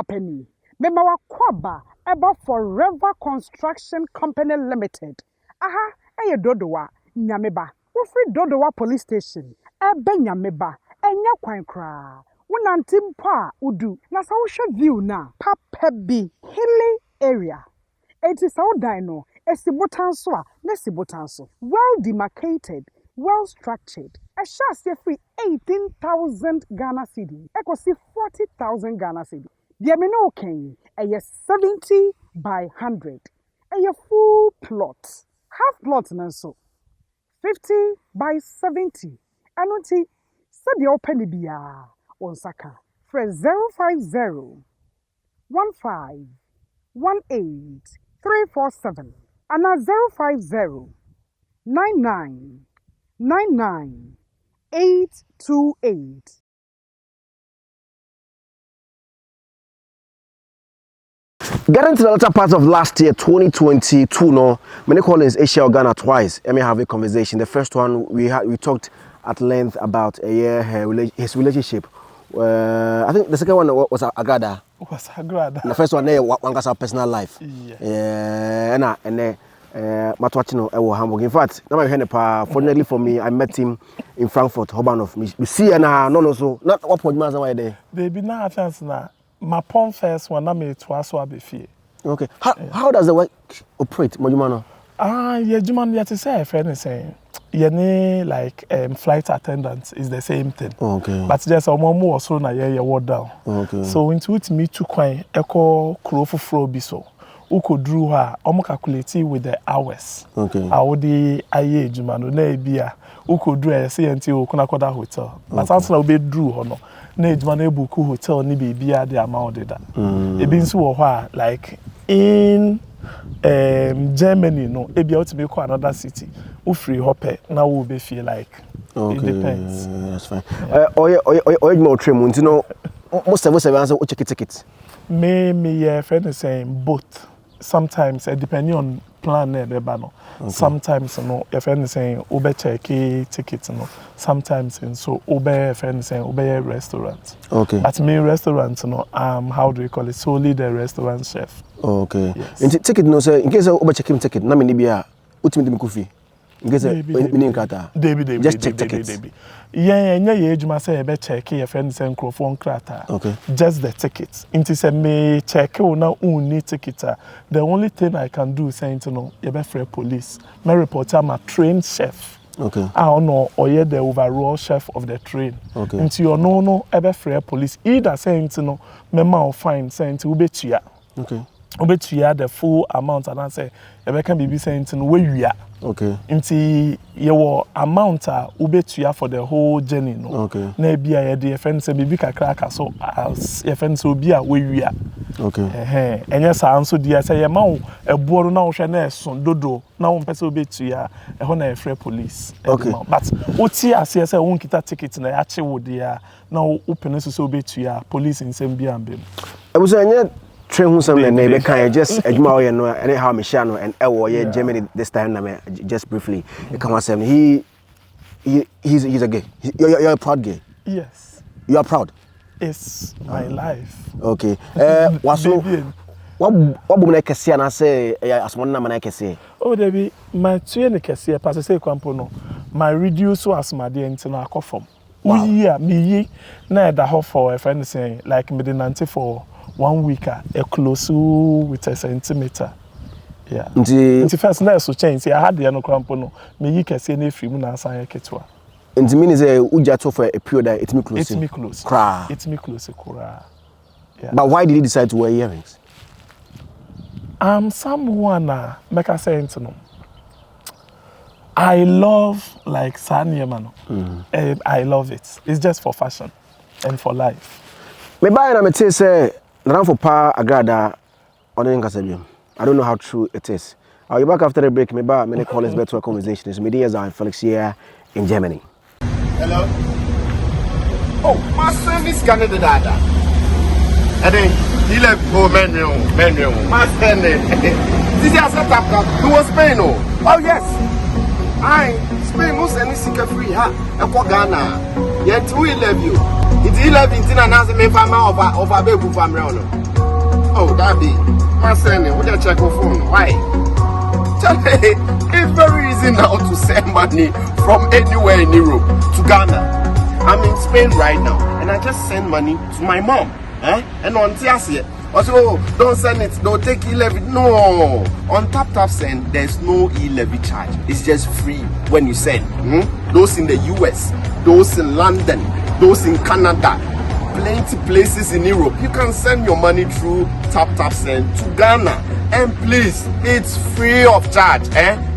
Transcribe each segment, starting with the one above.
penny. Mema wa kwaba eba Forever Construction Company Limited. Aha, eye dodowa nyameba. Wofri dodowa police station. Ebe nyameba. Enya kwan kra. Wonanti mpa udu. Na sa wo hwe view na papebi hilly area. Enti sa wo dan no esibotanso a nesibotanso. Well demarcated, well structured. A shas free 18,000 Ghana cedi. Ekosi 40,000 Ghana cedi. The no ken a 70 by 100. A full plot. Half plot nanso 50 by 70. Anoti said the open biya on Saka. Fresh 050 15 18 347 and 050 99 99 828. Getting to the latter part of last year, 2022, no, many callings Asia Ghana twice. Let me have a conversation. The first one we talked at length about his relationship. I think the second one was Agradaa. Was Agradaa. The first one there one got our personal life. Yeah. And Matwachino Hamburg. In fact, fortunately for me, I met him in Frankfurt, Hobanov. We see no so not what point why there. Baby na chance na my pon first one na me to aso abefie. Okay. How does the work operate, Mojumano? Yeah, Juman yet to say friend is saying. Like flight attendants is the same thing. Okay. But just a more or so na ye word down. Okay. So into it me to kwan echo krofu fro bi so. Uko drew her, calculate with the hours. Okay. I would the aye Jumano, ne bia. Uko drew a CNT or Kunakoda hotel. But also be drew or no. Ne Jumane Buku hotel ni be the amount of that. It been so like in Germany, no, it be out to make another city. Free hoppe now will be feel like okay. It depends. That's fine. Or more trim, you know, most of us have answered check tickets. Me friend is saying both. Sometimes depending on plan no. Sometimes no your friend is saying ube check tickets no. Sometimes so ube friend is saying ube restaurant. Okay. But me restaurant no how do you call it? Solely the restaurant chef. Okay. Yes. In ticket no say in case ube check him ticket na me ni bia ultimate kufi. In case me krata. Just check tickets. Yeah, ejuma say ebe check your friend say microphone krata. Okay. Just the tickets. Inti say me check una uni ticket. The only thing I can do is say no, you be free police. My reporter I'm a trained chef. Okay. I don't know or you the overall chef of the train. Okay. Inti you no ebe free police. Either say no, me ma fine say inti ube tuya. Okay. Ube tuya the full amount and I say ebe can be saying no where you are. Okay. Inti your amount ube tuya for the whole journey no. Okay. Na bia ye de friend say bibi kakra so as your friend so bia we wia. Okay. Enya sa anso dia say ye ma wo ebuo no na wo hwe na eson dodo na wo mpese ube tuya e ho na e free police. Okay. But oti ase say won kita ticket na ya che wo dia na wo open so ube tuya police nsem bia ambem. I was saying train who some name can just admire no and how me share no and Germany this time na just briefly come on say he's a gay. You're a proud gay. Yes. You are proud. It's my life. Okay. What bu na kese na say asmon na na kese. Oh Debbie, my tue ne kese pass say kwampo no. My reduce so asmade enti na akofom. Uyi me yi na da ho for a friend saying like me dey for 1 week a close with a centimeter. Yeah. Nti first na so change I had the no crampo no. Me yi kese na free mu na asan ya ketwa. Nti mean say uja to for a period that it me close. It's me close. Kra. It's me close kra. Yeah. But why did you decide to wear earrings? Someone make I say no. I love like Sanyemano. I love it. It's just for fashion and for life. Me buy na me say na for pa Agradaa on in I don't know how true it is. I'll be back after the break. Me buy many callers better to a conversation. It's media Zionfelix here in Germany. Hello. Oh, my son is Canada. And then he left for menu. My son, this is a setup. He was Spain. Oh yes. I Spain most any secret free. Ha, Ghana. Yet we love you. It's 11 and as a member of a baby family. Daddy, my son, would you check your phone? Why? It's very easy now to send money from anywhere in Europe to Ghana. I'm in Spain right now, and I just send money to my mom. And on Tiasia, also, don't send it, don't take e-levy. No, on tap send, there's no e-levy charge. It's just free when you send. Those in the US, those in London, those in Canada, plenty places in Europe. You can send your money through tap send to Ghana, and please, it's free of charge.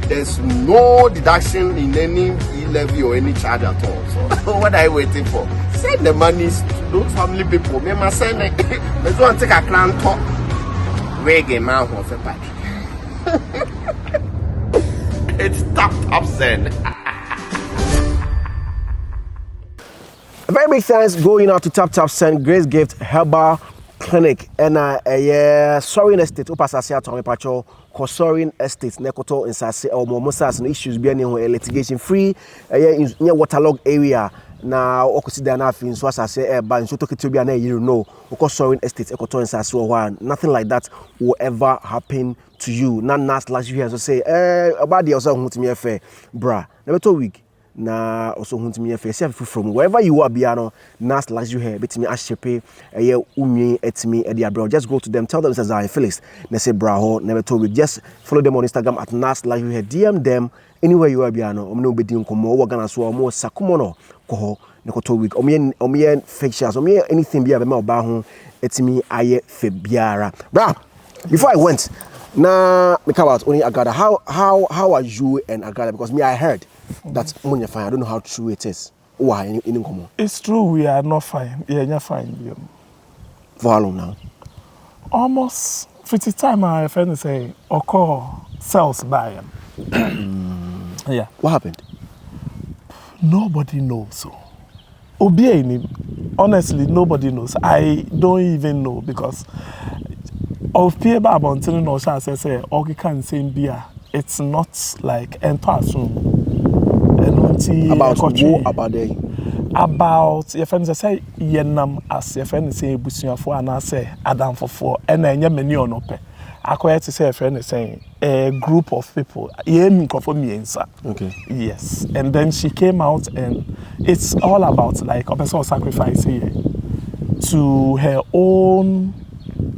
There's no deduction in any e-levy or any charge at all. So what are you waiting for? Send the money to those family people. Me must send it. Let's go and take a clan talk. Reggae man of a pack. It's tap send. A very big thanks going out to Tap Send Grace Gift Herbal Clinic and Sorin Estate Opasasia Tommy Pacho Sorin Estate Nekoto in Sase or Momosas and issues being litigation free near waterlogged area. Now, Okosida Nafin, so as I say, but so talk to be an you know, Sorin Estate Ekoto in Sase one. Nothing like that will ever happen to you. None last year, so say, about the also to me affair, bra. Never 2 week. Na also want me face from wherever you are biano nas last you here betimi ahyepe unwi etimi e dia bro, just go to them, tell them it's Zionfelix, they say bra never told we, just follow them on Instagram at nas last you here, DM them anywhere you are biano omno bedi nkomo wo gana so mo sakumono ko nekoto week omye fictions omye anything bia be ma oba ho etimi aye fe biara bra. Before I went na me come out only Agradaa, how are you and Agradaa, because me I heard that when you're fine, I don't know how true it is. Why in common? It's true, we are not fine. Yeah, you're fine. For how long now? Almost 50 times my friend say, call cells by him. Yeah. What happened? Nobody knows. So. Honestly, nobody knows. I don't even know because of people about no chance say okay can say beer. It's not like enthusiasm. About who about they? About your friends say yenam as your friend say busuafo and I say Adam for and enya many on ope. I quite to say a friend is saying a group of people. Okay. Yes. And then she came out and it's all about like a person sacrifice here to her own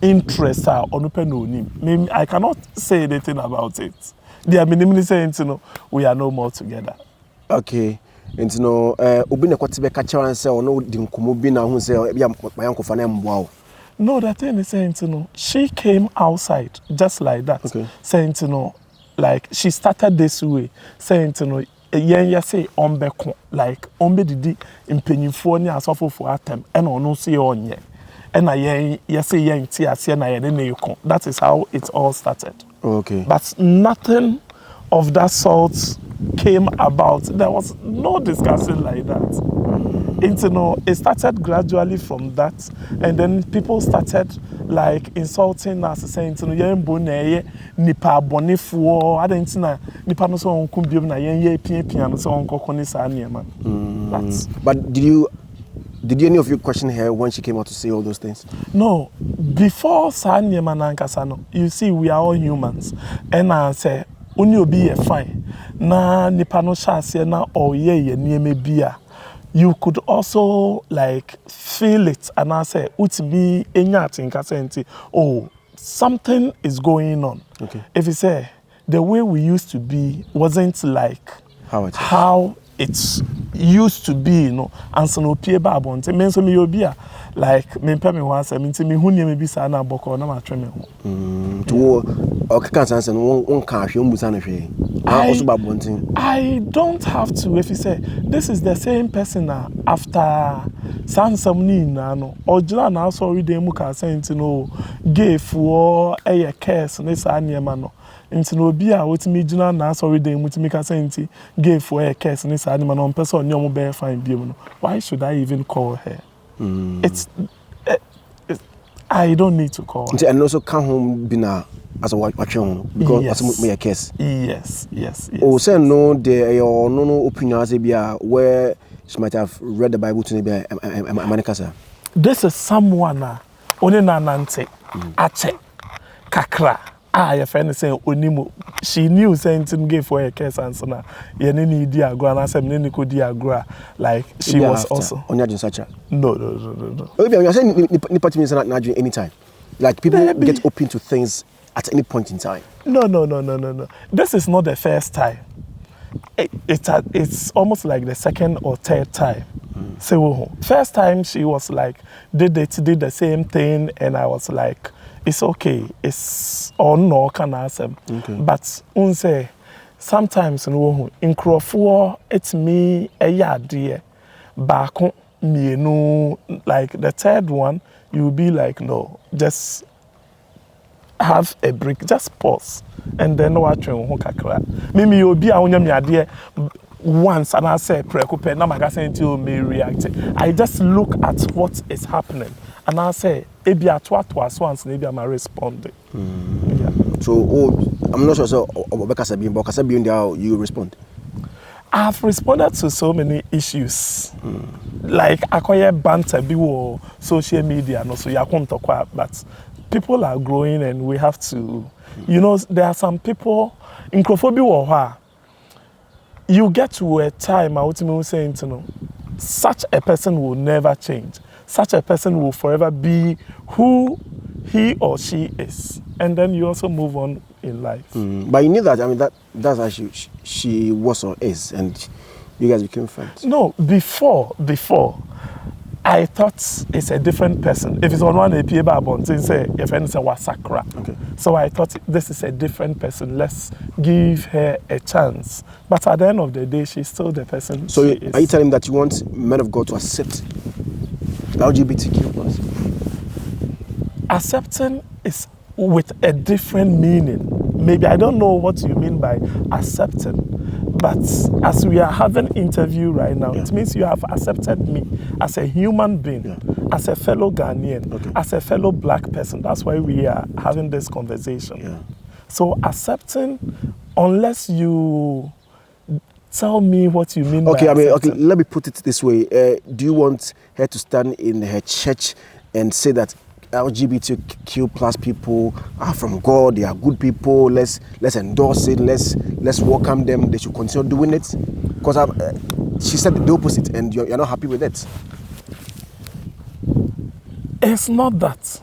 interest on I cannot say anything about it. They are minimally saying we are no more together. Okay. And obi na kwatebe ka chawan say ono di nkomo bi na hu say bia mayankofa na mboa. No, the thing is saying she came outside just like that. Okay. Saying like she started this way saying yen say ombeko like ombe didi impanyifo ni asofo for atem and ono say onye. And I say yen ti ase na yen na yekon. That is how it all started. Okay. But nothing of that sort came about. There was no discussion like that. It started gradually from that, and then people started like insulting us, saying, nipa bonifuo, I didn't know nipa no so kumbium na yen piano so on kokonisa niema. But did any of you question her when she came out to say all those things? No. Before Sanyema Nankasano, you see, we are all humans. And I say, Unyo be fine. Na nipano shasi na oye nieme bia. You could also like feel it and I say, utimi enyati nkasenti. Oh, something is going on. Okay. If you say the way we used to be wasn't like how it used to be, and so no pie babon. It means me obia like me pay me once. I mean, me who me be sa na boko na ma twe me ho. To okay can sense no one can hwe mbusa na hwe. Also babon. I don't have to. If you say this is the same person after sansam ni na no ojira na so read dem ka sent no gay for a case ne sa niema no. Into no be a wotimi gina na sorry dey mutimi ka senti gave for a case ni sa anima no person onye omo be fine bi no. Why should I even call her? It's I don't need to call her. And also come home bina as a watch on because as me a case. Yes. Oh, say no there your no opinion as bia where she might have read the Bible to be Manikasa. This is someone only na nante ache kakra. Your friend is saying Onimu. She knew saying to give for a case and so now. You need diagram and I said Niko diagram. Like she Maybe was after, also. on your such a. No. Maybe you're saying Nipati means not during any time. Like people Maybe. get open to things at any point in time. No. This is not the first time. It's almost like the second or third time. So first time she was like did the same thing and I was like it's okay. It's on no can answer. But unse sometimes in Crawford it's me a yard dear. Back me no like the third one you'll be like no just have a break, just pause, and then watch you kakra. Maybe you'll be on your idea once, and I say, "Preoccupy." Now, my until me react. I just look at what is happening, and I say, "Maybe at what was once, maybe I'm responding." Yeah. So, I'm not sure. So, about you respond. I've responded to so many issues, like acquire banter, be social media, no, so you can't talk about, but. People are growing and we have to, there are some people, in Crawford, you get to a time, I would say, such a person will never change. Such a person will forever be who he or she is. And then you also move on in life. But you knew that, I mean, that's how she was or is, and you guys became friends. No, before, I thought it's a different person. If it's on one APA Babon, say your friend is a Wasakra. Okay. So I thought this is a different person. Let's give her a chance. But at the end of the day, she's still the person. So are you telling me that you want men of God to accept LGBTQ plus? Accepting is with a different meaning. Maybe I don't know what you mean by accepting. But as we are having an interview right now, it means you have accepted me as a human being, as a fellow Ghanaian, as a fellow black person. That's why we are having this conversation. Yeah. So accepting, unless you tell me what you mean by accepting. Let me put it this way. Do you want her to stand in her church and say that LGBTQ plus people are from God, they are good people, let's endorse it, let's welcome them, they should continue doing it? Because she said the opposite and you're not happy with it. It's not that.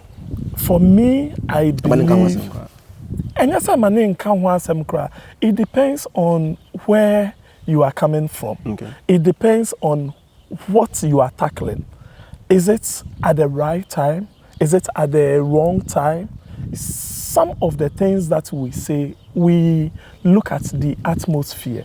For me, I believe... And yes, it depends on where you are coming from. Okay. It depends on what you are tackling. Is it at the right time? Is it at the wrong time? Some of the things that we say, we look at the atmosphere.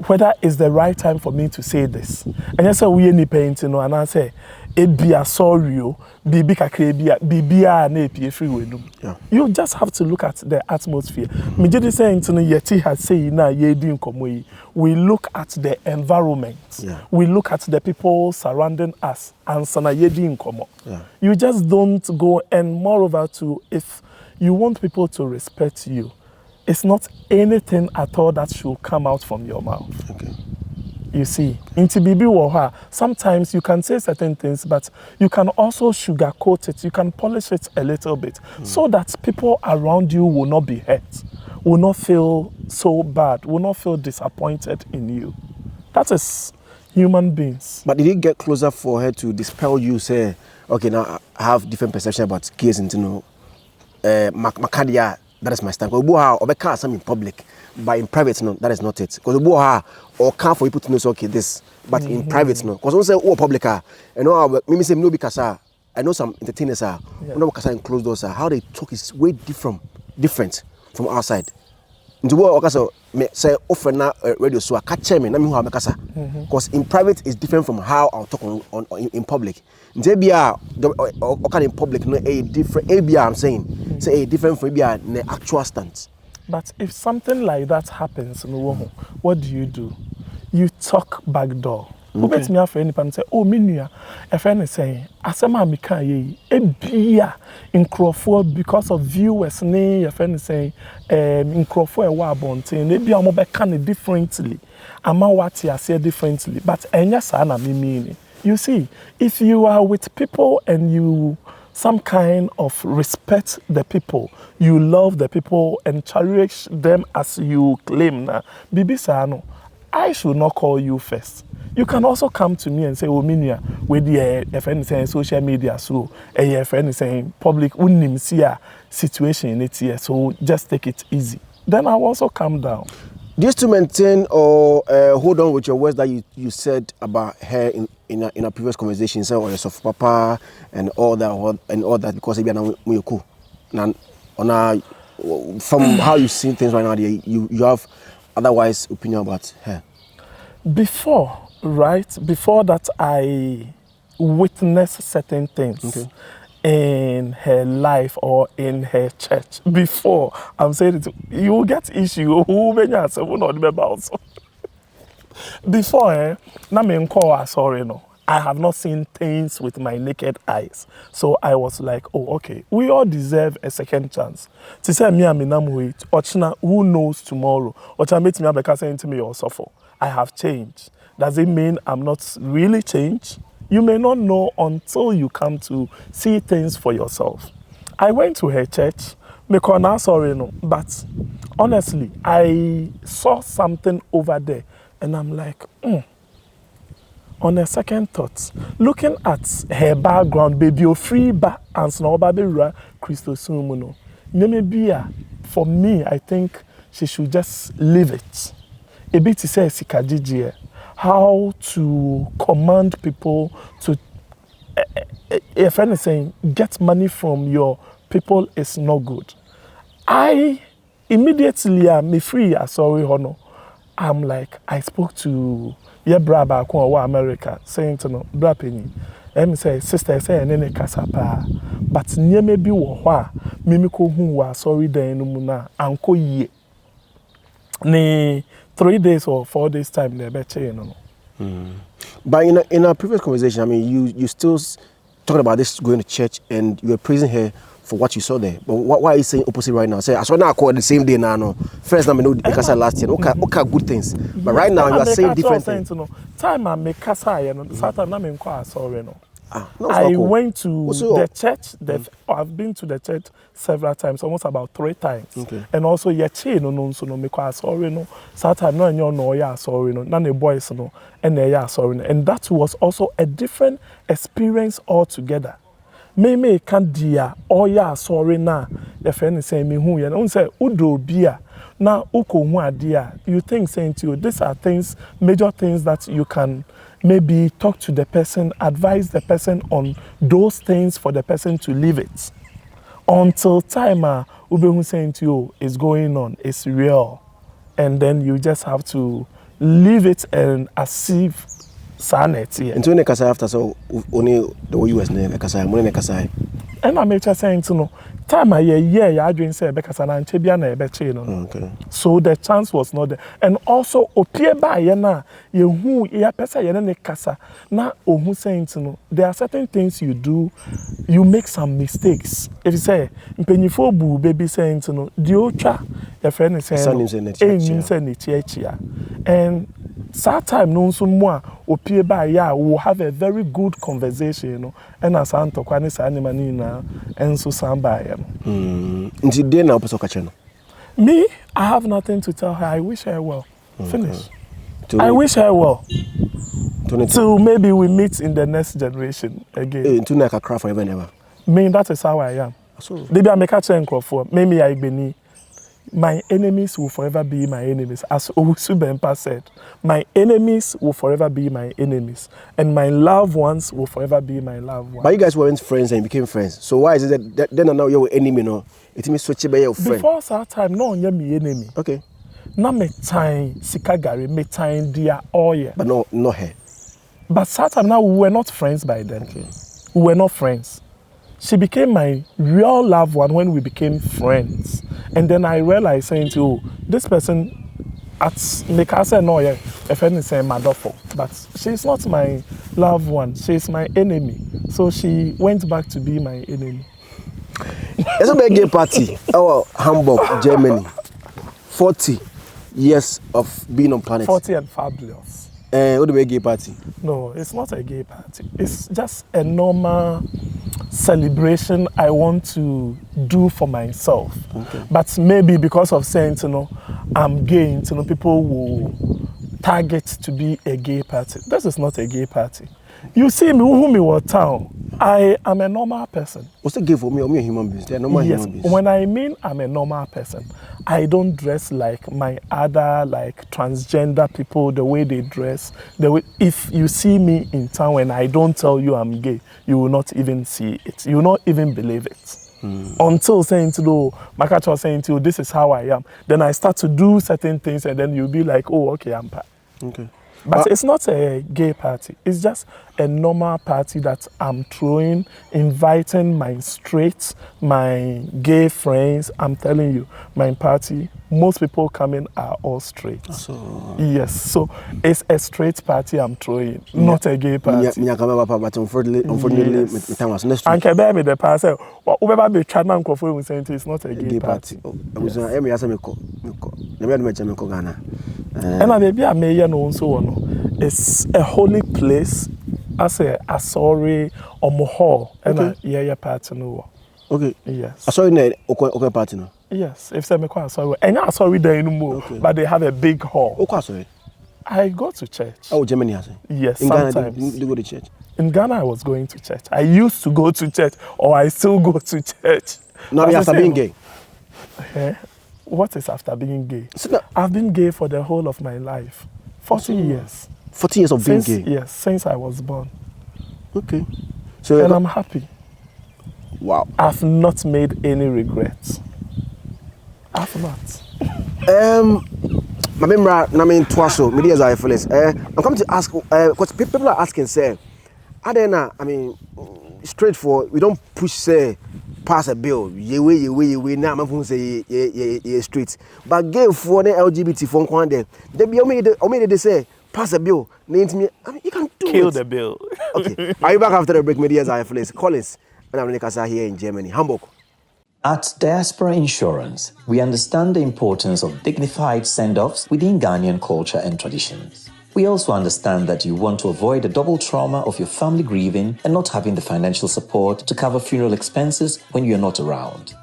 Whether it's the right time for me to say this. And you say, we any painting, and I say, Ebia sorry, Bibi kakrebia, Bibia ne free wedum. You just have to look at the atmosphere. Me just saying to Yeti has say na yedi nkomo. We look at the environment. We look at the people surrounding us and sana yedi nkomo. You just don't go, and moreover too, if you want people to respect you, it's not anything at all that should come out from your mouth. Okay. You see, into Bibi Waha, sometimes you can say certain things, but you can also sugarcoat it. You can polish it a little bit so that people around you will not be hurt, will not feel so bad, will not feel disappointed in you. That is human beings. But did it get closer for her to dispel you, say, okay, now I have different perception about gays and, Makadia, that is my stand. Because in public, but in private, no, that is not it. Because or can't for people to know, okay, this, but in private, no. Because when say public, I know, maybe say no because I know some entertainers are, no because in closed doors, how they talk is way different from outside. Into what say often now radio so I catch me, na me who makasa. Because in private is different from how I'll talk on in public. Ntebia in public no a different ABR I'm saying. Say a different from the actual stance. But if something like that happens, what do? You talk backdoor. Okay. Me after any say, oh, minua. A friend is saying, Asema Mika ye, Ebia in Crawford because of viewers, a friend is saying, in Crawford, a wabonte, maybe I'm kind differently. I'm what I say differently. But enya sana me meaning. You see, if you are with people and you some kind of respect the people. You love the people and cherish them as you claim. Na Bibi Sano, I should not call you first. You can also come to me and say, oh, Minia, with the friend saying social media, so a friend saying public wouldn't see a situation in it here, so just take it easy. Then I'll also calm down. Just to maintain or hold on with your words that you said about her in a previous conversation, so or soft papa and all that because from how you see things right now, you have otherwise opinion about her. Before that, I witnessed certain things in her life or in her church. Before, I'm saying it, you will get issue. Before, I have not seen things with my naked eyes. So I was like, oh, okay, we all deserve a second chance. To say me, who knows tomorrow? I have changed. Does it mean I'm not really changed? You may not know until you come to see things for yourself. I went to her church, but honestly, I saw something over there, and I'm like, On a second thought, looking at her background, baby, free ba and snow baby Christo Sumuno. For me, I think she should just leave it. A bit to say sikajiji, how to command people to, if anything, get money from your people is not good. I immediately am free. Sorry, Hono. I'm like, I spoke to braba kwa America, saying to no bra penny. Say sister say nene kasapa, but nyeme bi wo hwa mimiko hu wa sorry dan no mu na anko yie. Ni 3 days or 4 days time they be che no. But in our previous conversation, I mean, you still talking about this going to church and you were praising her for what you saw there. But why are you saying opposite right now? Say, I saw now call the same day now. No, first time I know because last year, okay, good things. But right now you are saying different things. Time I make kasa, you know, Saturday I'm in kwa sorry no. I went to the church. I've been to the church several times, almost about 3 times. Okay. And also, no me kwa sorry no. Saturday no ya sorry no. None boys no, and ya sorry no. And that was also a different experience altogether. Me can dia ya sorry na. The friend say me who you say udo bia na uko hu adia. You think saying to you, these are things, major things that you can maybe talk to the person, advise the person on those things for the person to leave it. Until time Ube saying to you is going on, it's real. And then you just have to leave it and achieve sanity. And when you after so only the US ne and I make saying to no time I dream say because na nchebia na ebeche no. Okay. So the chance was not there. And also opie ba ye na ye hu ya pesa ye ne kasa na ohun saying to no there are certain things you do, you make some mistakes. If you say mpenyifo bu baby saying to no di otwa your friend is saying and that time no so mo opie ba ya will have a very good conversation, you know, and as anto kwani sa animani na enso samba ya no. Nti dey na opeso kache no. Me, I have nothing to tell her. I wish her well. Finish. I wish her well. So maybe we meet in the next generation again. Into na cry forever and ever. Me, that is how I am. So maybe I make a change for maybe I beni. My enemies will forever be my enemies. As Owusu Bempa said, my enemies will forever be my enemies. And my loved ones will forever be my loved ones. But you guys weren't friends and you became friends. So why is it that then now you're enemy no? It means switch by your friend. Before that time, no, you're my enemy. Okay. Now me time Sikagari, me time dear oil. But no her. But that time now we were not friends by then. Okay. We were not friends. She became my real loved one when we became friends. And then I realized saying to you, this person at Mikasa no yeah, if anything Madofo. But she's not my loved one, she's my enemy. So she went back to be my enemy. It's a big gay party. Our Hamburg, Germany. 40 years of being on planet. 40 and fabulous. What do we gay party? No, it's not a gay party. It's just a normal celebration I want to do for myself. Okay. But maybe because of saying, I'm gay, people will target to be a gay party. This is not a gay party. You see me, who me what town. I am a normal person. What's the gay for me? I'm a human being. They're normal Yes, human beings. when I mean I'm a normal person, I don't dress like my other transgender people, the way they dress. If you see me in town and I don't tell you I'm gay, you will not even see it. You will not even believe it. Until saying to the Makacho saying to you, this is how I am. Then I start to do certain things and then you'll be like, oh, okay, I'm part. Okay. But it's not a gay party. It's just a normal party that I'm throwing, inviting my straight, my gay friends. I'm telling you, my party, most people coming are all straight. So Yes, so it's a straight party I'm throwing, not a gay party. But unfortunately, Yes. my time was next And week. Kebe me the party, whoever be Chadman Kofu will say it's not a gay party. I was going to say, never met me Ghana. And maybe I may know so on. It's a holy place. I say a sorry or more and yeah party no. Okay. Yes. I saw you in okay party now. Yes. If some quite sorry, and I'm sorry there anymore. But they have a big hall. Okay, sorry. I go to church. Oh, Germany has it. Yes. In Ghana, Sometimes. you go to church. In Ghana, I was going to church. I used to go to church, or I still go to church. No, after being gay. What is after being gay? So I've been gay for the whole of my life. 40 years. 40 years of being Since, gay. yes, since I was born. Okay. So And I'm happy. wow. I've not made any regrets. I've not. My member, Namin Twaso, media Zionfelix. I'm coming to ask because people are asking, say, are they not? I mean, straightforward. We don't push, say, pass a bill. You way. Now I'm going to say, yeah, straight. But gay for the LGBT phone one day, they be only they say, pass a bill. Names me. I mean, you can do Kill it. the bill. Okay. Are you back after the break? Media Zionfelix. Collins, and I'm Nikasa here in Germany, Hamburg. At Diaspora Insurance, we understand the importance of dignified send-offs within Ghanaian culture and traditions. We also understand that you want to avoid the double trauma of your family grieving and not having the financial support to cover funeral expenses when you're not around.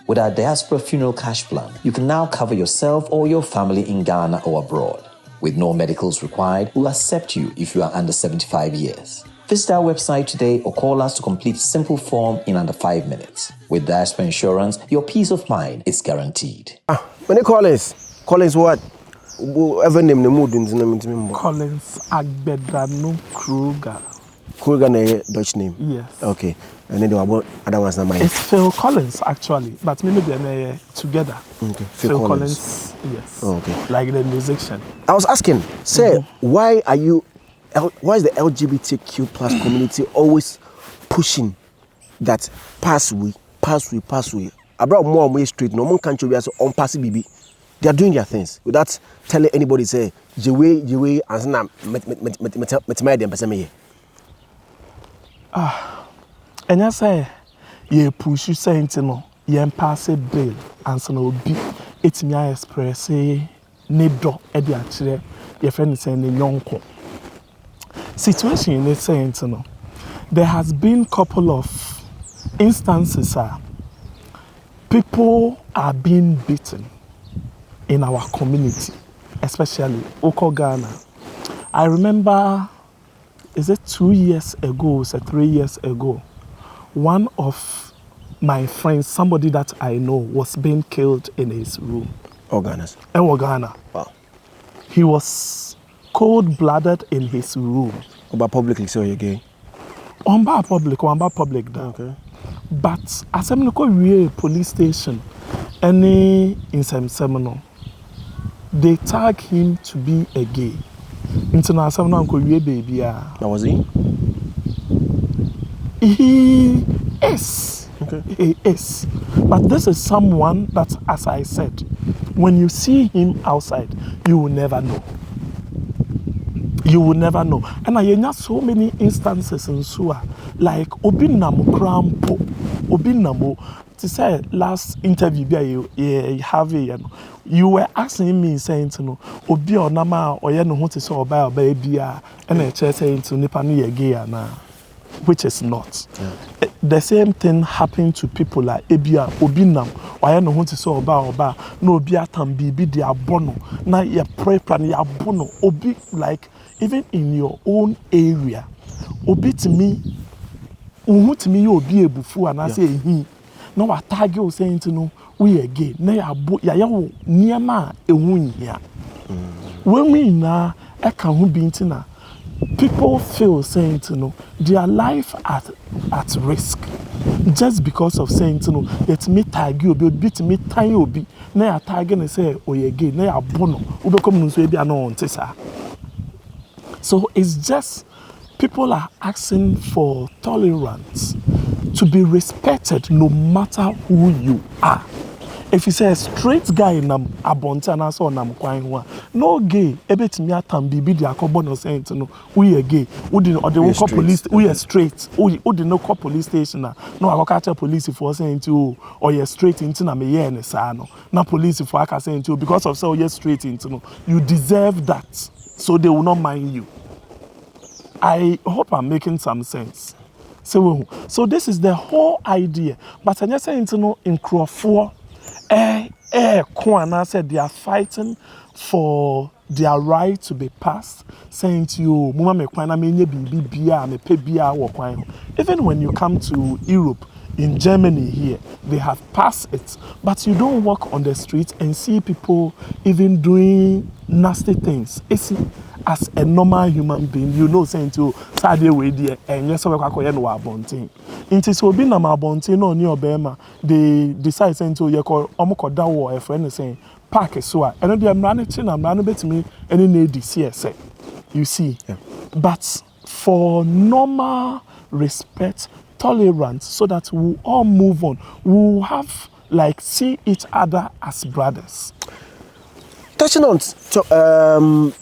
With our Diaspora Funeral Cash Plan, you can now cover yourself or your family in Ghana or abroad. With no medicals required, we'll accept you if you are under 75 years. Visit our website today or call us to complete a simple form in under 5 minutes. With Diaspora Insurance, your peace of mind is guaranteed. When they Collins what? Whatever name the mood in the Collins Agbedanu Kruger. Kruger na Dutch name. Yes. Okay. And then there were other ones na mine. It's Phil Collins actually, but maybe they're together. Okay. Phil Collins. Yes. Oh, okay. Like the musician. I was asking, say, why is the LGBTQ plus community always pushing that pass we? I brought more and more street. No one country we are so on pass BB. They are doing their things without telling anybody. Say, Jewe, and now met them person me. And I say, you push you saying no, you pass a bill and so no be. It's me express say nedo edi achire. Your friend is saying the young. Situation in saying no, there has been couple of instances people are being beaten in our community, especially Oko Ghana. I remember, is it 2 years ago, 3 years ago, one of my friends, somebody that I know, was being killed in his room. Ghana. Wow. He was cold-blooded in his room. About publicly, so you're gay? On public. Okay. But as I'm going police station, any in some seminal, they tag him to be a gay. International baby. That was he? He is. Okay. He is. But this is someone that, as I said, when you see him outside, you will never know. You will never know. And I have so many instances in Sua, like Obinamo Crampo, Obinamo. To say last interview you have you were asking me saying to know Obi or Nama or you know what is all about baby and I just saying to Nipa ni gay na. which is not. The same thing happened to people like Ebia Obinam. Why no want to say oba no Obia tambi be the abono. Now you pray plan ya abono. Obi like even in your own area. Obi to me, you be ebufu and I say he. No what target was saying to know we again. Na ya niyama ehun here. When we na eka hu bintina. People feel saying to know their life at risk just because of saying to know let me tag you beat me tiny obi na ya tag and say oh again na ya bono ube come so be no on tesa. So it's just people are asking for tolerance to be respected no matter who you are. If you say a straight guy nam abonta na so nam kwan ho no gay ebetimi atam bibi dia akọbọ no saying no we are gay we dey call police we are straight we dey no call police station na no akọka police for saying to or you straight into na me here ne sa no na police for aka saying to because of so you straight into no you deserve that so they will not mind you. I hope I'm making some sense. So this is the whole idea, but I just saying to know in Crawford Kwana said they are fighting for their right to be passed, saying to you, even when you come to Europe, in Germany here, they have passed it, but you don't walk on the street and see people even doing nasty things. It's as a normal human being, you know, saying to Saturday way there, and yes, we are no abonting. It so be na abonting no near Obama. They decide saying to you, Omoko Dawo, a friend is saying, park is so, and then I'm running bit me, any need CSA. You see, but for normal respect, tolerance, so that we all move on, we have like see each other as brothers. Touching on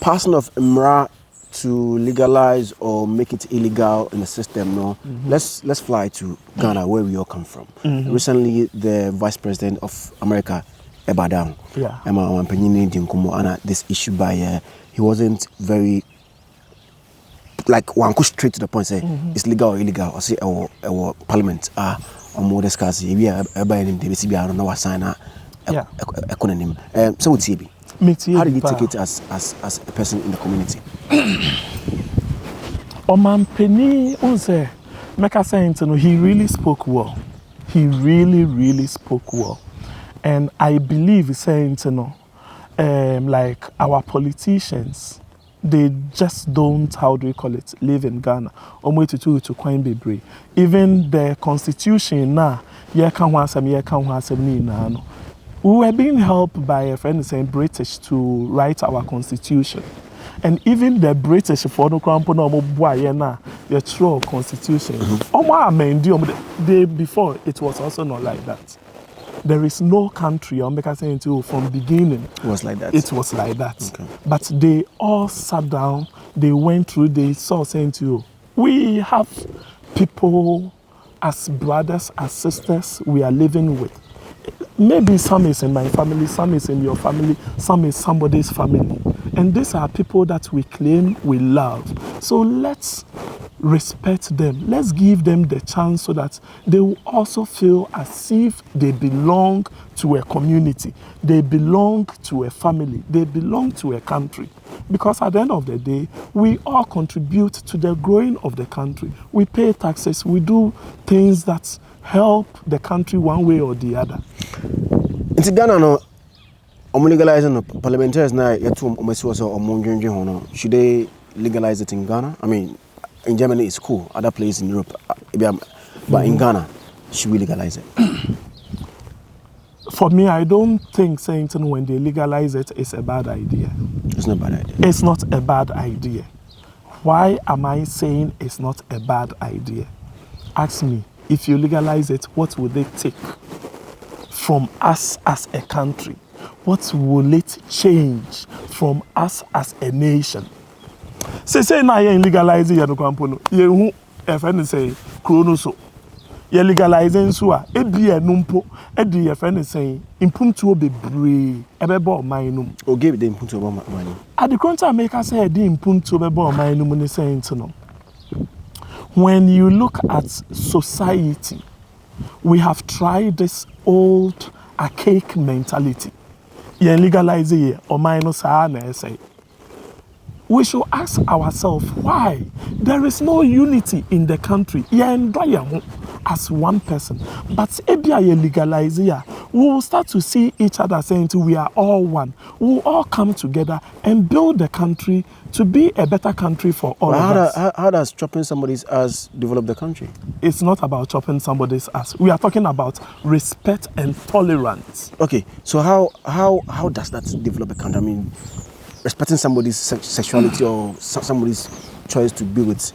passing of Mra to legalize or make it illegal in the system, no. Let's fly to Ghana, where we all come from. Recently, the Vice President of America, Agradaa, this issue by he wasn't very like one go straight to the point, say it's legal or illegal, or say our parliament or more discuss. We are by him, they I don't know what sign economy. So what's he? How did he take it as a person in the community? Oman Penny unse Meka saying to know he really spoke well. He really spoke well. And I believe saying to know like our politicians, they just don't, how do we call it, live in Ghana. To Queen Bebre. Even the constitution now, we were being helped by a friend saying British to write our constitution. And even the British for no crown the true constitution. Before it was also not like that. There is no country from beginning. It was like that. It was like that. Okay. But they all sat down, they went through, they saw saying to you, we have people as brothers, as sisters we are living with. Maybe some is in my family, some is in your family, some is somebody's family. And these are people that we claim we love. So let's respect them. Let's give them the chance so that they will also feel as if they belong to a community. They belong to a family. They belong to a country. Because at the end of the day, we all contribute to the growing of the country. We pay taxes. We do things that help the country one way or the other. In Ghana, no, legalizing the parliamentarians now. Should they legalize it in Ghana? I mean, in Germany it's cool. Other places in Europe, but in Ghana, should we legalize it? For me, I don't think saying when they legalize it is a bad idea. It's not a bad idea. It's not a bad idea. Why am I saying it's not a bad idea? Ask me, if you legalize it, what will they take from us as a country? What will it change from us as a nation? Say now you legalizing you no you friend say chronoso you legalizing so e bia numpo e di your friend say impumtuo bebre ebebo oman o give them impumtuo oman at the current America say di impumtuo bebo oman num ni saying no When you look at society, we have tried this old archaic mentality. Yeah, legalizing or minus say. We should ask ourselves why there is no unity in the country. Yeah, as one person. But if you legalize here, we will start to see each other saying we are all one. We will all come together and build the country to be a better country for all of us. How does chopping somebody's ass develop the country? It's not about chopping somebody's ass. We are talking about respect and tolerance. Okay, so how does that develop a country? I mean, respecting somebody's sexuality or somebody's choice to be with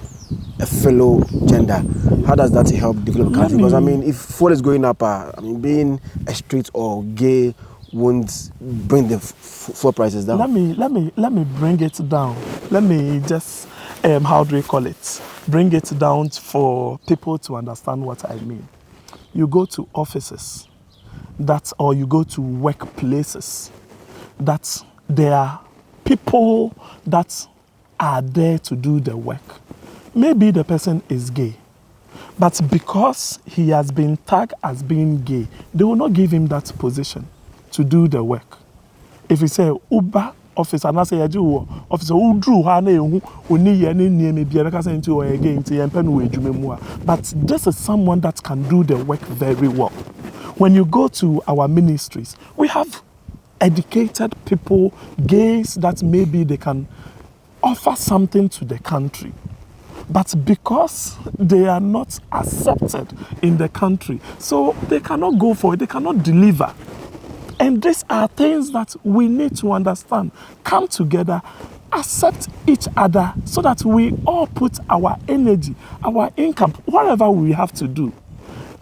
a fellow gender, how does that help develop a country? Because I mean, if food is going up, I mean, being a straight or gay won't bring the food prices down. Let me bring it down. Let me just how do we call it? Bring it down for people to understand what I mean. You go to offices, or you go to workplaces, that there are people that are there to do the work. Maybe the person is gay, but because he has been tagged as being gay, they will not give him that position to do the work. If you say Uber officer, and I say officer who drew her name, but this is someone that can do the work very well. When you go to our ministries, we have educated people, gays, that maybe they can offer something to the country. But because they are not accepted in the country, so they cannot go for it, they cannot deliver. And these are things that we need to understand. Come together, accept each other so that we all put our energy, our income, whatever we have to do.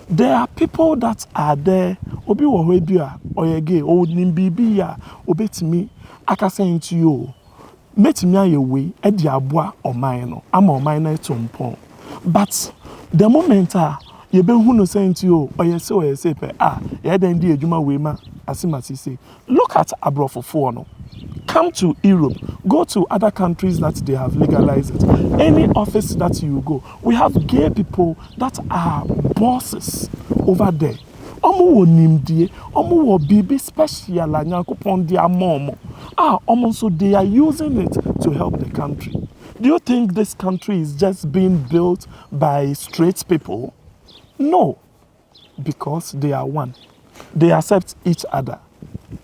There are people that are there, obi wo hwebia, oyege, o nimbibi ya, obetimi, aka say to you, metimi ayewe, edi aboa oman no, ama oman na etumpon. But the moment you be who no saying to you, oyese pe, ye den di adwuma we ma, asimasi say, look at Abrofo no. Come to Europe, go to other countries that they have legalized it. Any office that you go, we have gay people that are bosses over there. Omo wo nimdie, omo wo bibi special nyankopon dia momo. So they are using it to help the country. Do you think this country is just being built by straight people? No, because they are one. They accept each other.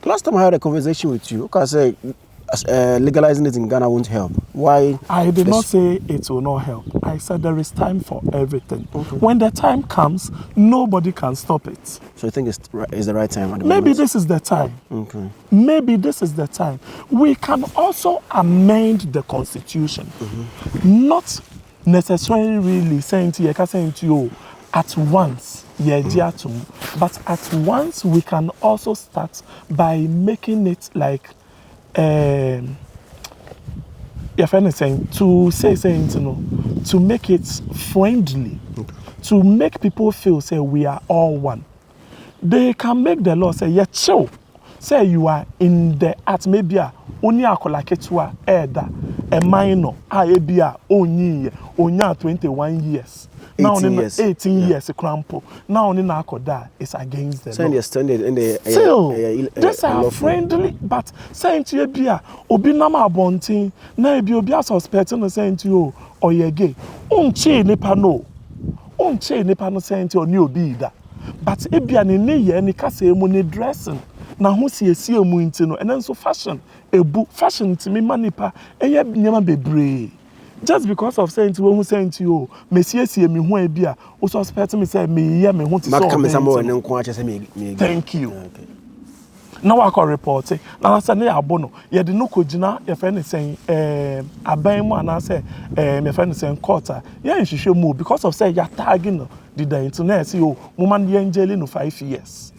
Last time I had a conversation with you, because legalizing it in Ghana won't help. Why? I did not say it will not help. I said there is time for everything. Okay. When the time comes, nobody can stop it. So you think it's the right time? At the Maybe moment? this is the time. Okay. Maybe this is the time. We can also amend the constitution. Not necessarily really saying to you at once. But at once we can also start by making it like if anything to make it friendly, to make people feel say we are all one. They can make the law say chill. Say you are in the at maybe only akolaketwa eda a minor onya 21 years. Now 18 years crampo. Now only nakoda is against the law. Still, these are friendly, but saying to you bia obi nama abontin na ebi obi suspecting saying to you or ye gay. Unche nipa no saying to you obi da. But ebia ne ye ni kase emu ne dressing. Na ho siesie mu ntino and then so fashion to me manipa eye nyama bebre. Just because of saying to who saying to you, Messie me who be who suspect me say me yeah me want to thank you. Okay. Now I can report it. Now I say na abono. Ye de no kojina your friend is saying aban mu and I say my friend is saying quarter. Yeah nhwehwe mu because of say ya tagging the internet say oh woman the angel no 5 years.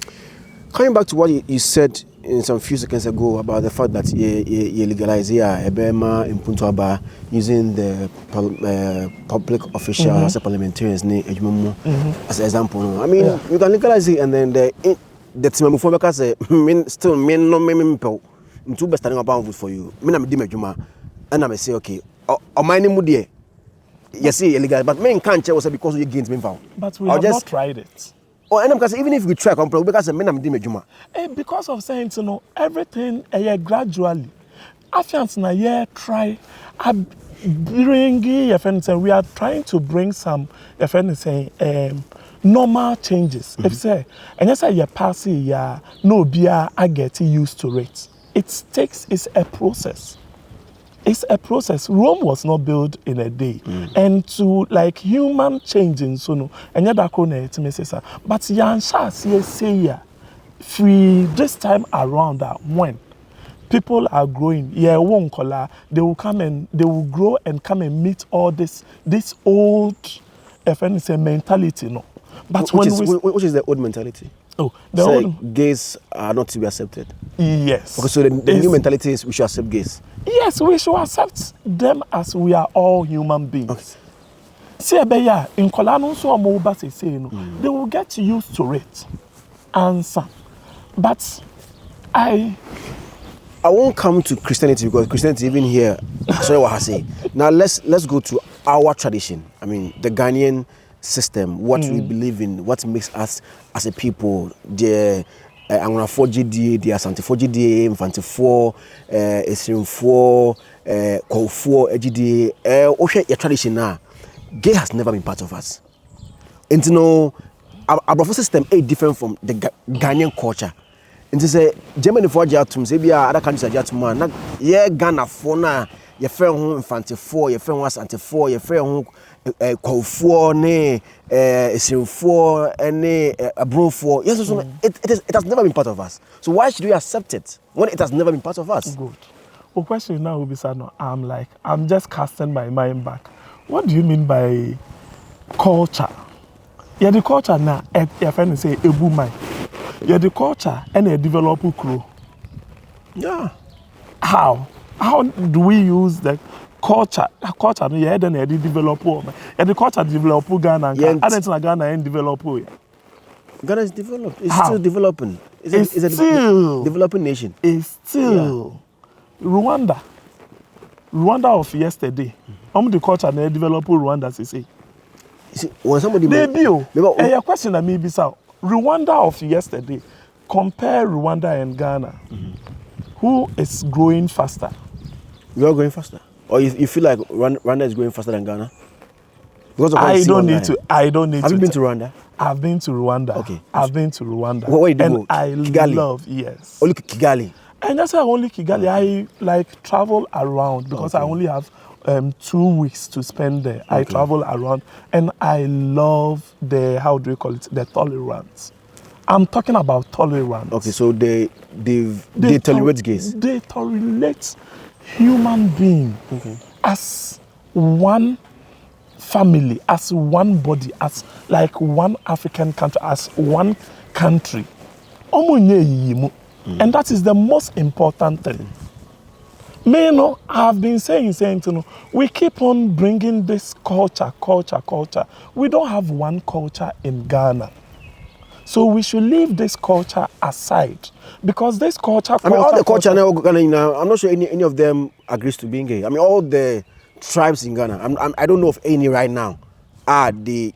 Coming back to what you said in some few seconds ago about the fact that you legalize here Ebema in Puntuaba using the public official as a parliamentarians as an example. I mean, you can legalize it and then the team for because still men no me people into best standing about vote for you. Me na me di medjuma and I say okay. O my name there. yes, illegal, but men can't tell us because we gains men found. But we have not tried it. Oh, and because even if we try, because men am doing juma. Because of saying, you know, everything gradually. After na try bring we are trying to bring some normal changes. If say and yes, you pass it, no beer, I get used to it. It's a process. It's a process. Rome was not built in a day. And to like human changing, so no, and yet but Yansha say free this time around that when people are growing, they will come and they will grow and come and meet all this old mentality, no. But which is the old mentality? Oh, gays are not to be accepted. Yes. Okay, so the new mentality is we should accept gays. Yes, we should accept them as we are all human beings. Okay. See, in Kolano, so they will get used to it. Answer. But I won't come to Christianity because Christianity even here. Sorry, what I say. Now let's go to our tradition. I mean, the Ghanaian system, what we believe in, what makes us as a people. The Angona 4GD, the Asante 4GD, Infante 4, Esrim 4, Ko 4, EGD. Your tradition now. Gay has never been part of us. And you know, our system is different from the Ghanaian culture. And to say, Germany for Jatum, Zebia, other countries are Jatum, not Ghana for now, your friend home Infante 4, your friend was Ante 4, your friend home Ko 4, Esrim 4, and a Bro 4. Yes, it has never been part of us. So why should we accept it when it has never been part of us? Good. Well, question now will be, no, I'm just casting my mind back. What do you mean by culture? Yeah, the culture now, your friend say, Ebu Mai. Yeah, the culture and a developer crew. Yeah. How? How do we use the culture? Culture, yeah, then a developer. Yeah, the culture developer Ghana. Yeah, I don't Ghana and developer. Ghana is developed. It's How? still developing. It's still a developing nation. It's still Rwanda. Rwanda of yesterday. The culture and develop Rwanda, say. When somebody a question that maybe so Rwanda of yesterday, compare Rwanda and Ghana. Who is growing faster? We are going faster. Or you feel like Rwanda is going faster than Ghana? Because of I don't need to. Have you been to Rwanda? I've been to Rwanda. Okay. I've been to Rwanda. Where did you go? I Kigali? love, yes. Only Kigali? And that's why only Kigali. I like travel around because I only have 2 weeks to spend there. I travel around and I love the, how do you call it, the tolerance. I'm talking about tolerance. Okay, so they tolerate gays. They tolerate human being as one family, as one body, as like one African country, as one country. And that is the most important thing. I've been saying, we keep on bringing this culture. We don't have one culture in Ghana. So we should leave this culture aside. Because this culture... all the culture now, I'm not sure any of them agrees to being gay. I mean, all the tribes in Ghana, I don't know of any right now. They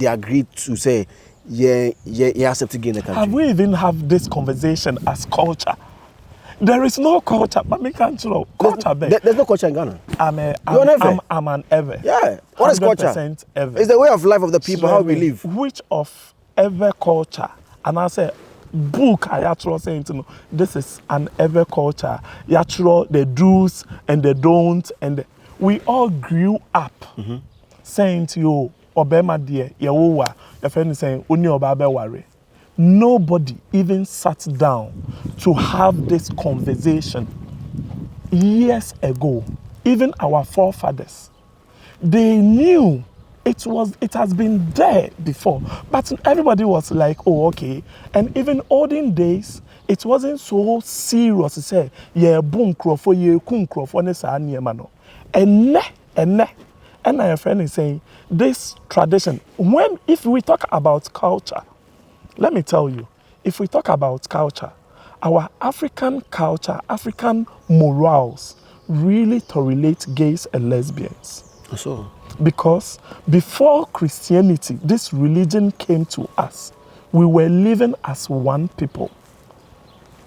agree to say, accept gay in the country. Have we even have this conversation as culture? There is no culture, but we can't know culture. There's no culture in Ghana. I'm an ever. Yeah. What is culture? Ever. It's the way of life of the people, how we live. Which of ever culture? And I say, book I actually saying this is an ever culture. Actually, the do's and the don'ts, and we all grew up saying to you, Obema dear, Yawowa, your friend is saying, Uni Obabe worry. Nobody even sat down to have this conversation years ago. Even our forefathers, they knew it has been there before, but everybody was like, oh, okay. And even olden days, it wasn't so serious to say, yeah, boom crofo, yeah, kum crofo, ne sa niemano. And my friend is saying, this tradition, if we talk about culture, let me tell you, if we talk about culture, our African culture, African morals really tolerate gays and lesbians. So Because before Christianity, this religion came to us, we were living as one people.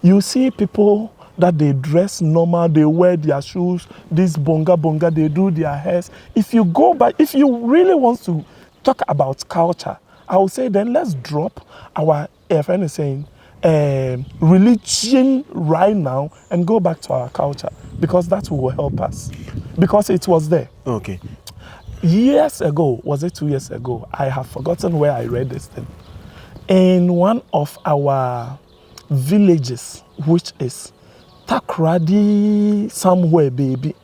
You see people that they dress normal, they wear their shoes, this bonga, they do their hairs. If you go back, if you really want to talk about culture, I would say then let's drop our, friend is saying, religion right now and go back to our culture, because that will help us, because it was there. Okay. Years ago, was it 2 years ago? I have forgotten where I read this thing. In one of our villages, which is Takrady somewhere, baby.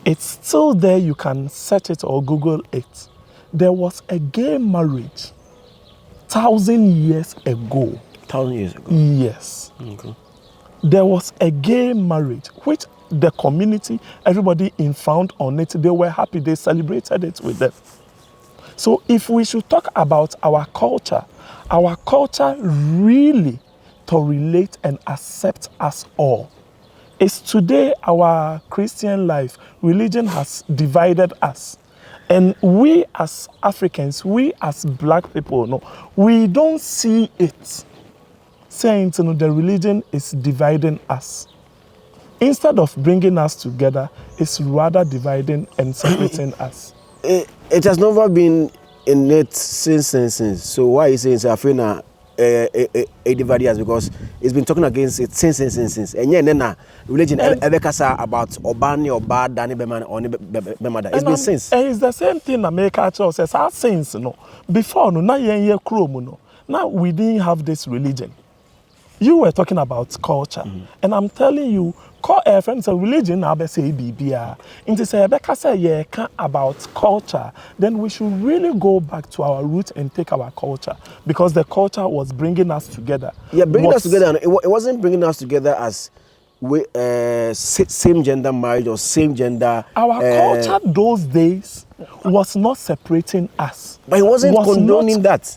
It's still there, you can search it or Google it. There was a gay marriage 1,000 years ago. 1,000 years ago? Yes. Okay. There was a gay marriage, which the community, everybody in found on it, they were happy, they celebrated it with them. So if we should talk about our culture really to relate and accept us all. It's today our Christian life, religion has divided us. And we as Africans, we as black people, no, we don't see it saying the religion is dividing us. Instead of bringing us together, it's rather dividing and separating us. It has never been in it since. So why are you saying I feel now a divide us? Because it's been talking against it since. And yeah, then religion ever kasa about Obani or bad Danny Beman or Bemada. It's been since. And it's the same thing America says our saints no. Before no, now you're no. Now we didn't have this religion. You were talking about culture, and I'm telling you, call a friend say religion now be say BBA. Into say Rebecca say yeah about culture, then we should really go back to our roots and take our culture, because the culture was bringing us together. Yeah, bringing us together. It wasn't bringing us together as same gender marriage or same gender. Our culture those days was not separating us. But it wasn't condoning that.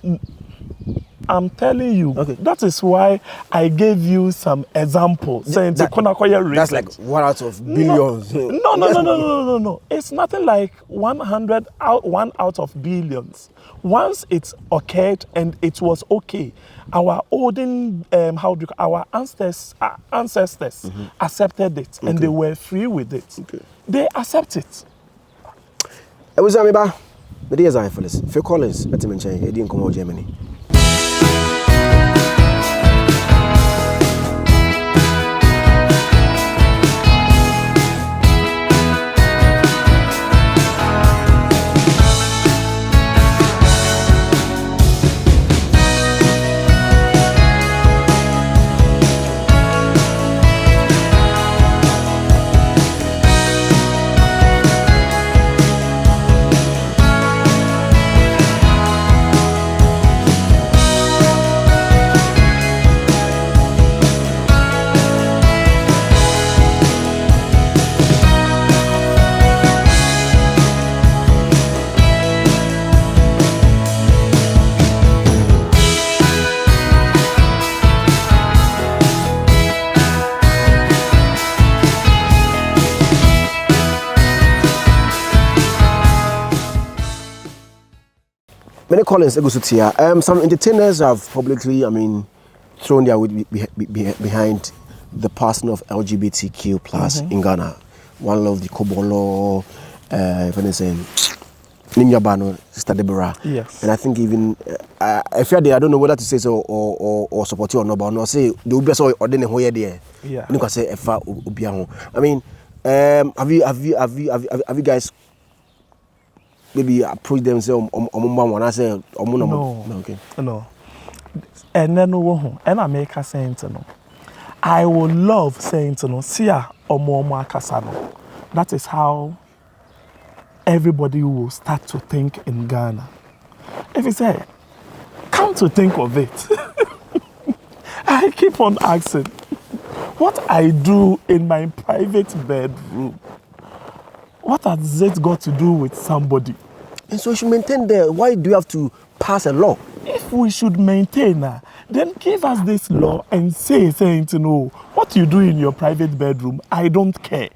I'm telling you, okay. That is why I gave you some examples. Saying that's like 1 out of billions. No. It's nothing like 1 out of billions. Once it's occurred and it was okay, our olden, our ancestors accepted it, and they were free with it. Okay. They accept it. It was Amiba. The day is Zionfelix. Phil Collins, let me mention, he didn't come out Germany. Many callings some entertainers have publicly, thrown their weight behind the passing of LGBTQ plus in Ghana. One of the Kobolo, if I'm saying, Ninyabano, Sister Deborah. Yes. And I think even, I fear I don't know whether to say so or support you or not, but no, say, the Ubia or then who there. Yeah. You can say, Efa Ubiaho. Have you guys maybe approach them say when I say no. Okay. No. And then and I make a saying no. I would love saying no. Sia omo kasano. That is how everybody will start to think in Ghana. If you say, come to think of it, I keep on asking, what I do in my private bedroom, what has it got to do with somebody? And so you should maintain there. Why do you have to pass a law? If we should maintain, then give us this law and saying to know what you do in your private bedroom. I don't care.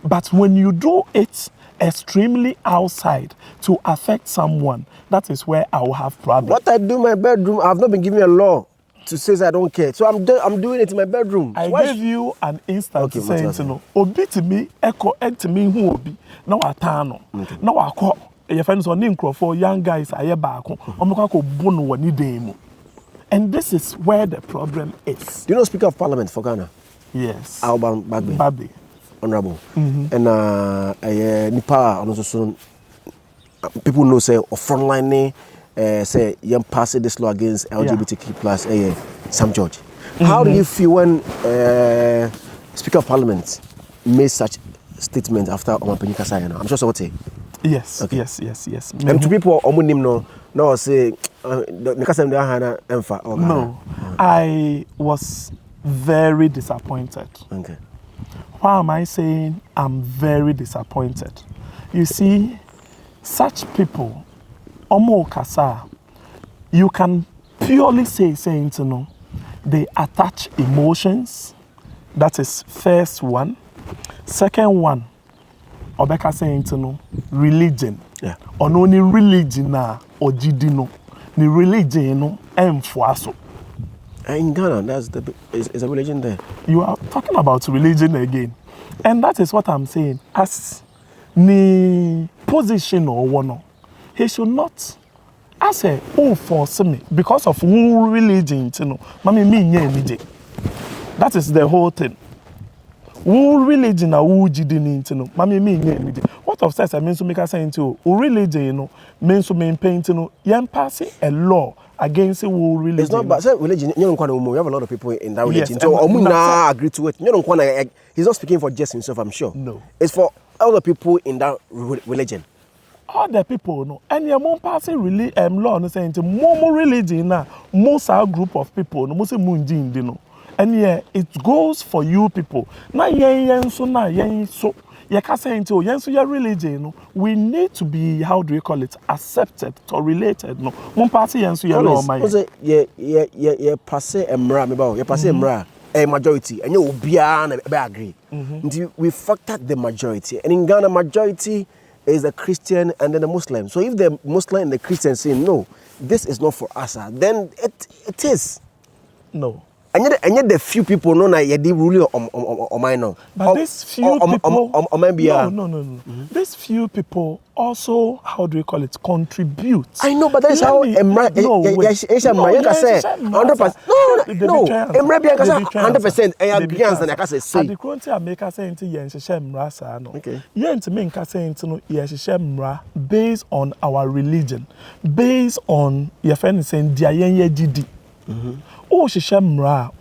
But when you do it extremely outside to affect someone, that is where I will have problems. What I do in my bedroom, I've not been given a law to say I don't care. So I'm doing it in my bedroom. I So why gave you an instance Okay, saying, Matthias. you know, obi to me, echo to me who obi, no atano, no ako, your friends on Ninkro for young guys, I back, omako bono wani demo. And this is where the problem is. Do you know Speaker of Parliament for Ghana? Yes. Alban Bagbe. Babi. Honorable. And Nipa and also people know say frontline say young pass this law against LGBTQ plus Sam George. How do you feel when Speaker of Parliament made such statement after Omapenyi Kasayana? I'm sure so what say. Yes, Okay. yes. And to people no say No, I was very disappointed. Okay. Why am I saying I'm very disappointed? You see, such people, Omo Kasa, you can purely saying, you know, they attach emotions. That is first one. Second one, Obeka saying, you know, religion. Yeah. On only religion na ojidino. Ni religion no emfuaso. In Ghana, is a religion there. You are talking about religion again. And that is what I'm saying. As ni position or one, he should not, I say, oh, force me because of who religion, you know. Mami me. That is the whole thing. Who religion or who jidini, you know. Mami me. What of sense I mean to make a saying to religion, you know, means to maintain, you know, yan passing a law against who religion. It's not but say religion, you have a lot of people in that religion. Yes, So and Omuna agree to it. You don't he's not speaking for just himself, I'm sure. No. It's for other people in that religion. All the people, no, and your mom passing law, no saying to more religion now, most our group of people, no, most munjin, you know. And yeah, it goes for you people. Now, so saying to your religion, no, we need to be, how do you call it, accepted or related. No, one party your law, my yeah, passe emra, me passe emra, a majority, and you will be agree. We factored the majority, and in Ghana, majority is the Christian and then the Muslim. So if the Muslim and the Christian say no, this is not for us, then it is. no. And yet the few people know that they rule on mine now. But these few people, no. These few people also, how do you call it, contribute. I know, but that is how Emra, no, Emra Bianca 100%. At the current America saying to Yen Shemra, no. Okay. Yen to me saying to Shemra based on our religion, based on your friend saying Diayen Gidi. Oh, Shemra,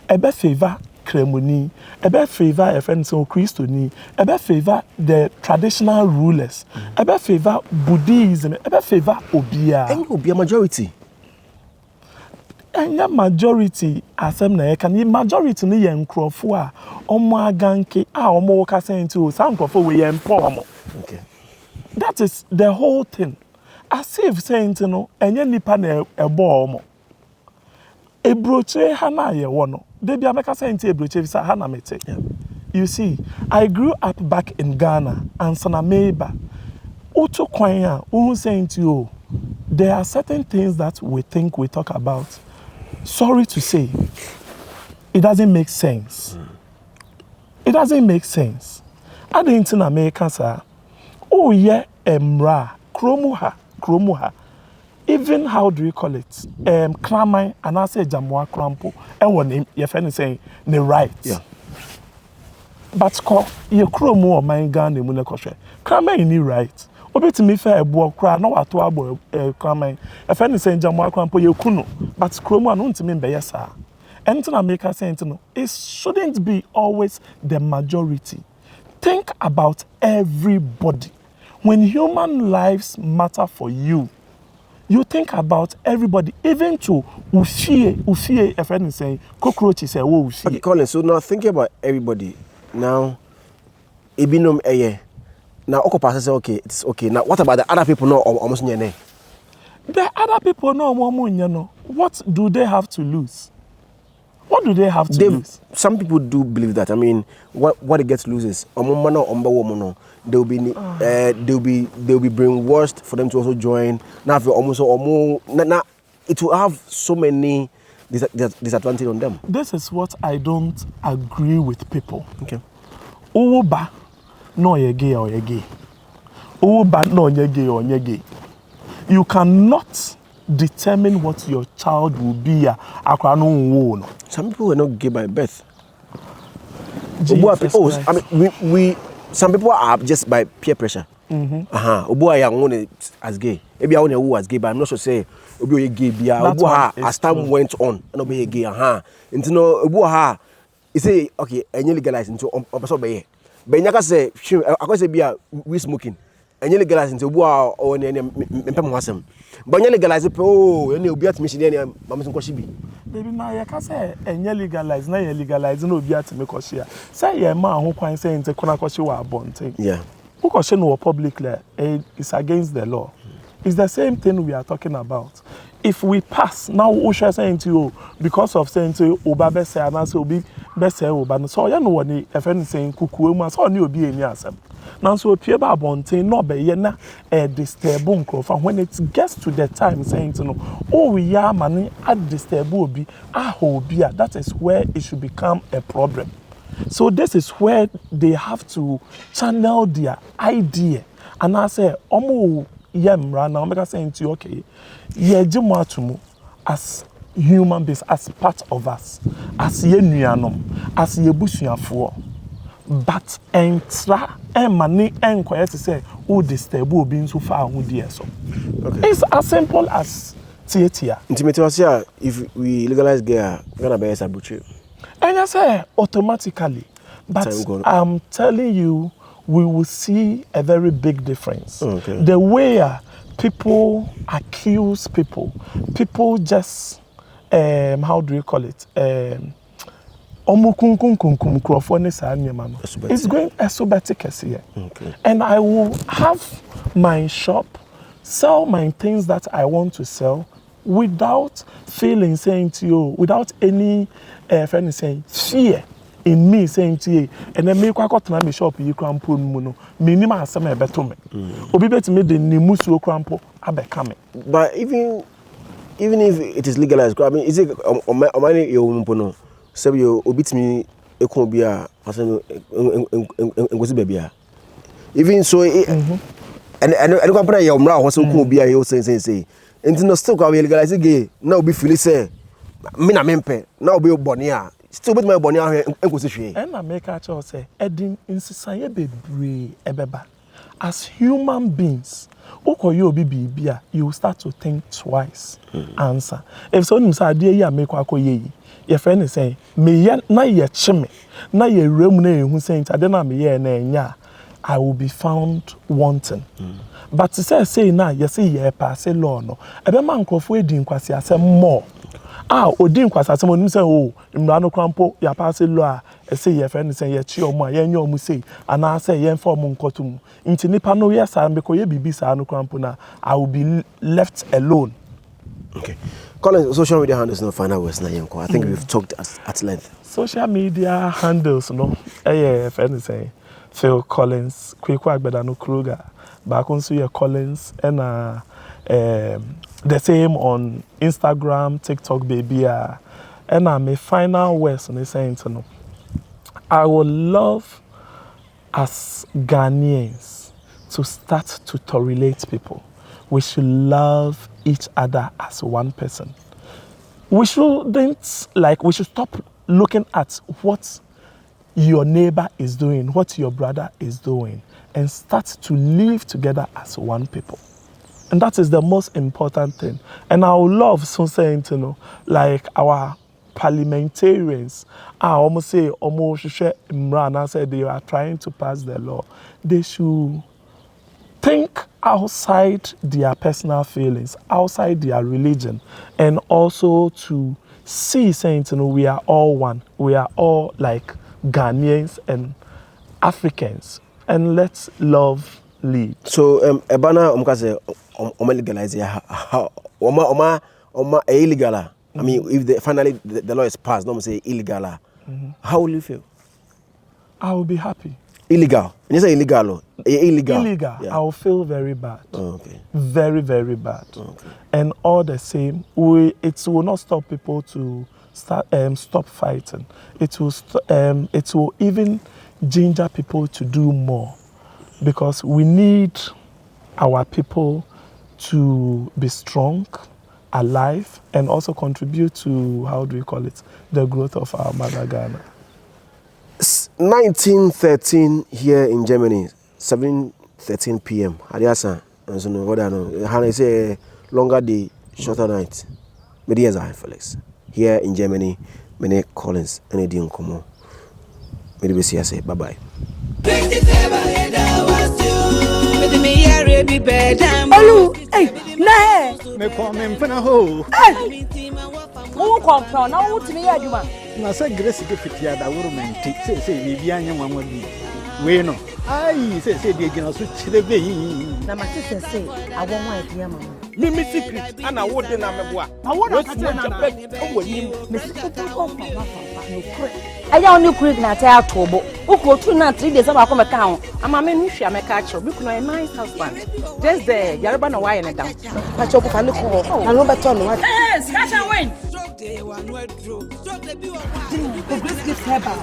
ebe favor Kremuni, ebe favor a friend so Christoni, ebe favor the traditional rulers, ebe favor Buddhism, ebe favor Obia. And you be a majority. And your majority, as I'm na can the majority ni yen crofua, omo aganke, omo waka saying to some crofo we yen pomo. Okay. That is the whole thing. As if saying to no, and yen nipa na ebo Ebroche hana ye wono. Debi ameka say nti ebroche visa hana mete. You see, I grew up back in Ghana and Sanameba. Uto kwanya, who saying to you, there are certain things that we think we talk about. Sorry to say, it doesn't make sense. It doesn't make sense. I didn't in America, sir. Oh yeah, emra, kromuha. Even how do you call it? Kramai and I say Jamwa Krampo. And when your friend is saying the right. Yeah. But call your crow more my gun in Munakoshe. Kramai in the right. Obey me fair a boy cry, no at all Kramai. A friend is saying Jamwa Krampo, you kuno. But Chroma and to me by yes, sir. Anything I make a saying to know, it shouldn't be always the majority. Think about everybody. When human lives matter for you, you think about everybody, even to Ufie, a friend is saying, cockroaches say, oh, Ufie. Okay, Colin, so now thinking about everybody, now, Ibinum Eye, now Okopa say, okay, it's okay. Now, what about the other people know almost near there? The other people know more, you know. What do they have to lose? What do they have to lose? Some people do believe that. I mean, what it gets to lose is they'll be brainwashed for them to also join. Now it will have so many disadvantages on them. This is what I don't agree with people. Okay. Uba no ye gay or ye gay. Uba no ye gay or ye gay. You cannot determine what your child will be. Some people were not gay by birth. Jesus I mean, we some people are just by peer pressure. As gay. Maybe I want to as gay, but I'm not sure say Obu gay. As time went on, and Obu gay. Into no Obu you say okay, and you legalize into person by. But you can say, I can say we smoking. And you legalize into Obu or any but you legalize and you'll be at mission any Mamma Koshibi. Baby, now you can say, and you legalize, now you legalize, no be at me Koshia. Say, yeah, man, who can say into Konakoshi bonte. Yeah. Who question or publicly is against the law. It's the same thing we are talking about. If we pass, now we shall say to you, because of saying to Oba Besse and also be Besse Oba, so you know what if anything, Kuku, so you be in your now, so Pieba Bonte, no be yena disturb from when it gets to the time saying to know, oh, we are money at disturb be that is where it should become a problem. So this is where they have to channel their idea. And I say, Omo yemra now make saying to you, okay, ye as human beings, as part of us, as ye nuanom, as ye busuafo. But entra money quiet to say who disturb will be so far who dear so. Okay. It's as simple as theater. Intimate was here if we legalize gay, gonna be a butcher. And I say automatically. But I'm telling you, we will see a very big difference. Okay. The way people accuse people just how do you call it? It's going esobatic here. Okay. And I will have my shop, sell my things that I want to sell without feeling saying to you, without any friend saying fear in me saying to you, and then make my shop you can put muno, minima some betume. Obi bet me the nimusu crampo abekame. But even if it is legalized, I mean, is it on so you obit me a combia baby. Even so, and I don't pray your mouth was so cool be a say. And no still can legalize gay. Now be Felix say, Mina Mempe, now be Bonia. Still with my Bonia and position. And I make a choice say, Edding in society be ebeba. As human beings, you start to think twice. Answer. If someone said, dear, make a your friend is saying, me na ye chime, na ye remune who saying, I don't know me na I will be found wanting. But to say na you see ye pass a law no. Ebe man crofo edin kwasi ase more. Odin kwasi ase mo nim say oh, imrano krampo ya pass a law. Say your friend is saying ye chi omo ye nyo mu say and I say ye for mo nkotum. Nti nipa no yes am because ye bibi sa no krampo na I will be left alone. Okay. Calling social media handles no final words na yenko. I think we've talked at length. Social media handles no. Friend is saying Phil Collins, Kweku Agradaa no Kruger, back on Suya Collins, and the same on Instagram, TikTok, baby. And my final words on the saying to know. I would love as Ghanaians to start to tolerate people. We should love each other as one person. We shouldn't we should stop looking at what your neighbor is doing, what your brother is doing, and start to live together as one people. And that is the most important thing. And I would love some saying to know, like our parliamentarians, I almost say Imran, I said they are trying to pass the law. They should think outside their personal feelings, outside their religion, and also to see saying, you know, we are all one. We are all like Ghanaians and Africans, and let's love lead. So, Ebana, legalize illegal. I mean, if finally the law is passed, don't say illegal, how will you feel? I will be happy. Illegal. When you say illegal, illegal. Illegal. Yeah. I will feel very bad. Oh, okay. Very, very bad. Okay. And all the same, it will not stop people to stop fighting. It will even ginger people to do more, because we need our people to be strong, alive, and also contribute to, how do we call it, the growth of our mother Ghana. 1913 here in Germany, 7:13 p.m. Adiasa, and so what I know. How I say longer day, shorter night. But here's Zionfelix here in Germany. Many Collins, any day come on. Maybe see I say bye bye. Olu, hey, nah. Me come in for a hole. Hey, who come from? Now who to me here, Juma? Na say grace get fit ya da woro menti. Say bibi anya nwanwa bi. We no. Ai say dey gina so chire be yi. Na ma say I want one idea mama. Me secret ana wo de na meboa. I want to tell you na wo nim. Me secret ko fa no kure. Aya oni kure na ta atobo. Uko tu na 3 days aba ko meka ho. Ama me nu hwia meka acho. Bi kuno a nice husband. Just there, yareba na why na down. Pa cho ko ni ko. Na no beto no. Eh, scratch and win. The grace gives her back.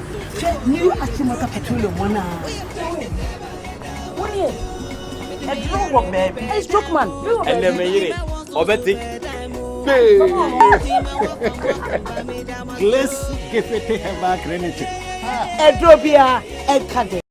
New Achimota petroleum one. What here? A drone work baby. Hey, stroke man. And then me obeti. Grace give it her back renity. Edrobia, Edkade.